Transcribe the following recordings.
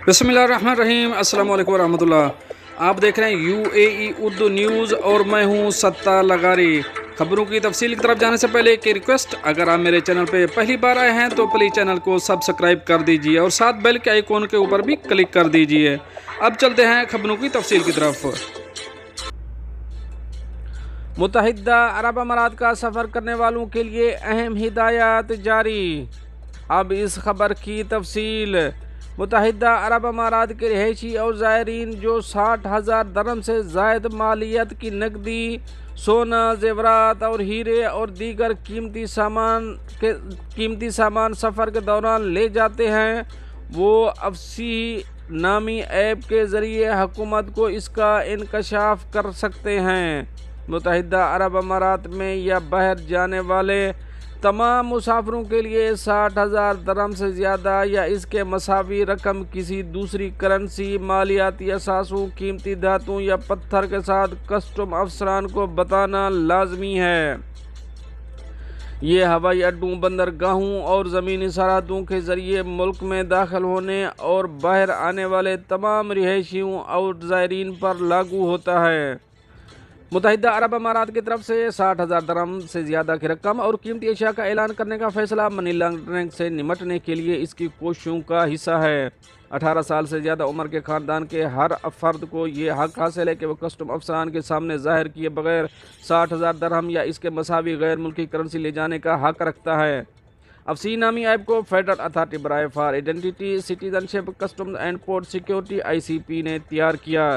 बिस्मिल्लाहिर्रहमानिर्रहीम। अस्सलाम वालेकुम रहमतुल्लाह। आप देख रहे हैं UAE उर्दू न्यूज़ और मैं हूं सत्ता लगारी। खबरों की तफसील की तरफ जाने से पहले एक रिक्वेस्ट, अगर आप मेरे चैनल पे पहली बार आए हैं तो प्लीज़ चैनल को सब्सक्राइब कर दीजिए और साथ बेल के आइकॉन के ऊपर भी क्लिक कर दीजिए। अब चलते हैं खबरों की तफसील की तरफ। मुत्तहिदा अरब अमारात का सफ़र करने वालों के लिए अहम हिदायत जारी। अब इस खबर की तफसील। मुत्तहिदा अरब अमारात के रहायशी और ज़ायरीन जो 60,000 दरम से ज़ायद मालियत की नकदी, सोना, जेवरात और हीरे और दीगर कीमती सामान सफ़र के दौरान ले जाते हैं, वो अफसी नामी ऐप के ज़रिए हुकूमत को इसका इंकशाफ कर सकते हैं। मुत्तहिदा अरब अमारात में या बाहर जाने वाले तमाम मुसाफिरों के लिए 60,000 दरम से ज़्यादा या इसके मसावी रकम किसी दूसरी करेंसी, मालियाती असासों, कीमती धातुओं या पत्थर के साथ कस्टम अफसरान को बताना लाजमी है। ये हवाई अड्डों, बंदरगाहों और ज़मीनी सरहदों के ज़रिए मुल्क में दाखिल होने और बाहर आने वाले तमाम रिहायशियों और ज़ायरीन पर लागू होता है। मुत्तहिदा अरब अमारात की तरफ से 60,000 दरम से ज़्यादा की रकम और कीमती अशिया का ऐलान करने का फैसला मनी लॉन्ड्रिंग से निमटने के लिए इसकी कोशिशों का हिस्सा है। 18 साल से ज़्यादा उम्र के ख़ानदान के हर फर्द को ये हक हासिल है कि वह कस्टम अफसरान के सामने ज़ाहिर किए बगैर 60,000 दरहम या इसके मसावी गैर मुल्की करेंसी ले जाने का हक रखता है। अफसी नामी ऐप को फेडरल अथॉरिटी बराए for identity, citizenship, custom and port security ICP ने तैयार किया।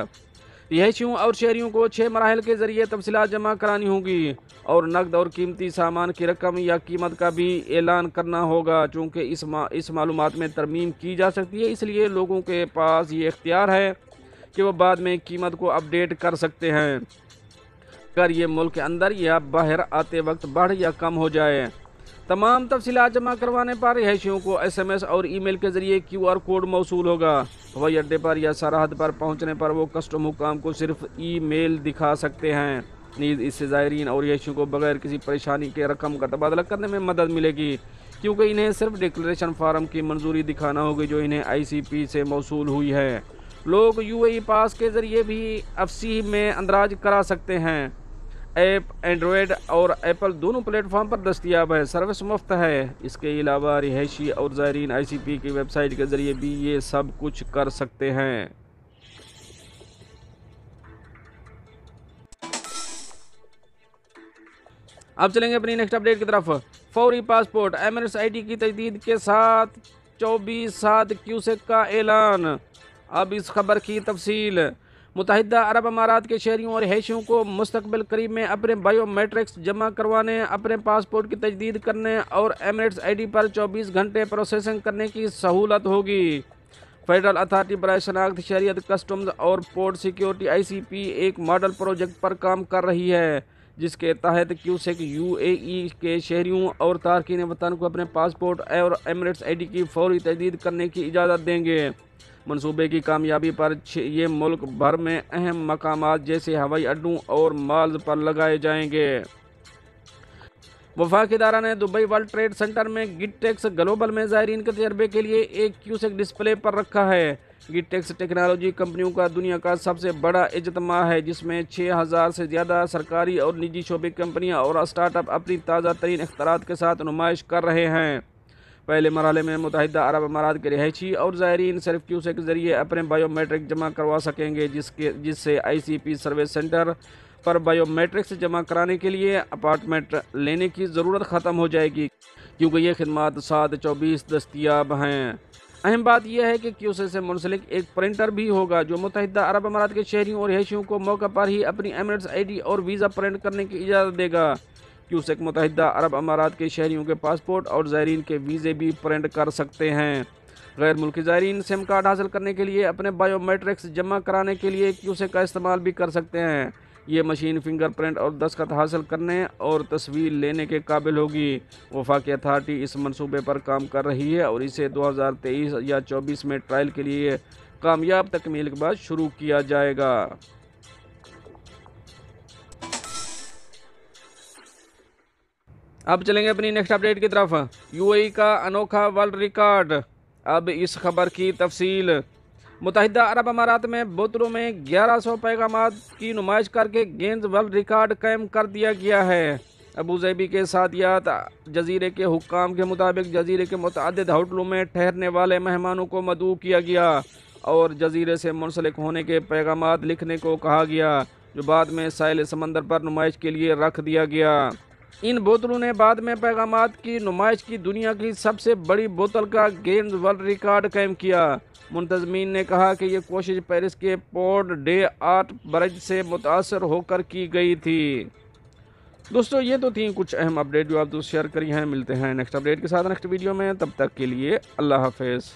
रिहायशियों और शहरियों को 6 मराहल के ज़रिए तफसीलात जमा करानी होगी और नकद और कीमती सामान की रकम या कीमत का भी ऐलान करना होगा। चूँकि इस मालूमात में तरमीम की जा सकती है, इसलिए लोगों के पास ये इख्तियार है कि वह बाद में कीमत को अपडेट कर सकते हैं अगर ये मुल्क के अंदर या बाहर आते वक्त बढ़ या कम हो जाए। तमाम तफसीलात जमा करवाने पर रिहायशियों को SMS और ईमेल के ज़रिए QR कोड मौसूल होगा। हवाई अड्डे पर या सरहद पर पहुंचने पर वो कस्टम हुकाम को सिर्फ ईमेल दिखा सकते हैं। नीज़ इससे ज़ायरीन और रिहायशियों को बगैर किसी परेशानी के रकम का तबादला करने में मदद मिलेगी, क्योंकि इन्हें सिर्फ डिक्लेरेशन फार्म की मंजूरी दिखाना होगी जो इन्हें ICP से मौसूल हुई है। लोग UAE पास के ज़रिए भी अफसी में अंदराज करा सकते हैं। ऐप एंड्रॉयड और एप्पल दोनों प्लेटफॉर्म पर दस्तयाब है। सर्विस मुफ्त है। इसके अलावा रिहायशी और ज़ायरीन ICP की वेबसाइट के ज़रिए भी ये सब कुछ कर सकते हैं। अब चलेंगे अपनी नेक्स्ट अपडेट की तरफ। फौरी पासपोर्ट एमिरेट्स ID की तजदीद के साथ 24/7 क्यूसेक का ऐलान। अब इस खबर की तफसील। मुत्तहिदा अरब अमारात के शहरियों और रिहायशियों को मुस्तकबिल करीब में अपने बायोमेट्रिक्स जमा करवाने, अपने पासपोर्ट की तजदीद करने और एमिरेट्स ID पर 24 घंटे प्रोसेसिंग करने की सहूलत होगी। फेडरल अथॉरिटी बराए शनाख्त, शहरियत, कस्टम्स और पोर्ट सिक्योरिटी ICP एक मॉडल प्रोजेक्ट पर काम कर रही है, जिसके तहत क्यूसेक UAE के शहरियों और तारकीन वतन को अपने पासपोर्ट और एमिरेट्स ID की फौरी तजदीद करने की इजाज़त देंगे। मनसूबे की कामयाबी पर ये मुल्क भर में अहम मकामात जैसे हवाई अड्डों और मॉल्स पर लगाए जाएंगे। वफाक इदारा ने दुबई वर्ल्ड ट्रेड सेंटर में गिटटेक्स ग्लोबल में ज़ायरीन के तजर्बे के लिए एक क्यूसेक डिस्प्ले पर रखा है। गिटटेक्स टेक्नोलॉजी कंपनियों का दुनिया का सबसे बड़ा इज्तिमा है, जिसमें 6,000 से ज़्यादा सरकारी और निजी शोबे कंपनियां और स्टार्टअप अपनी ताज़ा तरीन इख्तियारात के साथ नुमाइश कर रहे हैं। पहले मरहले में मुत्तहिदा अरब अमारात के रिहायशी और ज़ायरीन सिर्फ क्यूसेक के ज़रिए अपने बायोमेट्रिक जमा करवा सकेंगे, जिससे ICP सर्विस सेंटर पर बायोमेट्रिक्स जमा कराने के लिए अपॉइंटमेंट लेने की ज़रूरत ख़त्म हो जाएगी, क्योंकि ये खिदमात 7/24 दस्तयाब हैं। अहम बात यह है कि क्यूसेक से मुंसलिक एक प्रिंटर भी होगा जो मुत्तहिदा अरब अमारात के शहरियों और रिहायशियों को मौका पर ही अपनी एमिरेट्स ID और वीज़ा प्रिंट करने की इजाज़त देगा। क्यूसेक मुत्तहिदा अरब अमारात के शहरियों के पासपोर्ट और ज़ायरीन के वीज़े भी प्रिंट कर सकते हैं। गैर मुल्की ज़ायरीन सिम कार्ड हासिल करने के लिए अपने बायोमेट्रिक्स जमा कराने के लिए क्यूसेक का इस्तेमाल भी कर सकते हैं। ये मशीन फिंगरप्रिंट और दस्तखत हासिल करने और तस्वीर लेने के काबिल होगी। वफाकी अथॉरिटी इस मंसूबे पर काम कर रही है और इसे 2023 या 24 में ट्रायल के लिए कामयाब तकमील के बाद शुरू किया जाएगा। अब चलेंगे अपनी नेक्स्ट अपडेट की तरफ। UAE का अनोखा वर्ल्ड रिकॉर्ड। अब इस खबर की तफसील। متحدہ عرب امارات میں بوتلوں میں 1100 پیغامات کی نمائش کر کے گینز ورلڈ ریکارڈ قائم کر دیا گیا ہے۔ ابوظہبی کے ساتھیات جزیرے کے حکام کے مطابق جزیرے کے متعدد ہوٹلوں میں ٹھہرنے والے مہمانوں کو مدعو کیا گیا اور جزیرے سے منسلک ہونے کے پیغامات لکھنے کو کہا گیا، جو بعد میں ساحل سمندر پر نمائش کے لیے رکھ دیا گیا۔ ان بوتلوں نے بعد میں پیغامات کی نمائش کی دنیا کی سب سے بڑی بوتل کا گینز ورلڈ ریکارڈ قائم کیا۔ منتظمین نے کہا کہ یہ کوشش پیرس کے پورٹ ڈے آرٹ برج سے متاثر ہو کر کی گئی تھی۔ دوستو یہ تو تھیں کچھ اہم اپڈیٹ جو آپ دوست شیئر کری ہیں۔ ملتے ہیں نیکسٹ اپڈیٹ کے ساتھ نیکسٹ ویڈیو میں، تب تک کے لیے اللہ حافظ۔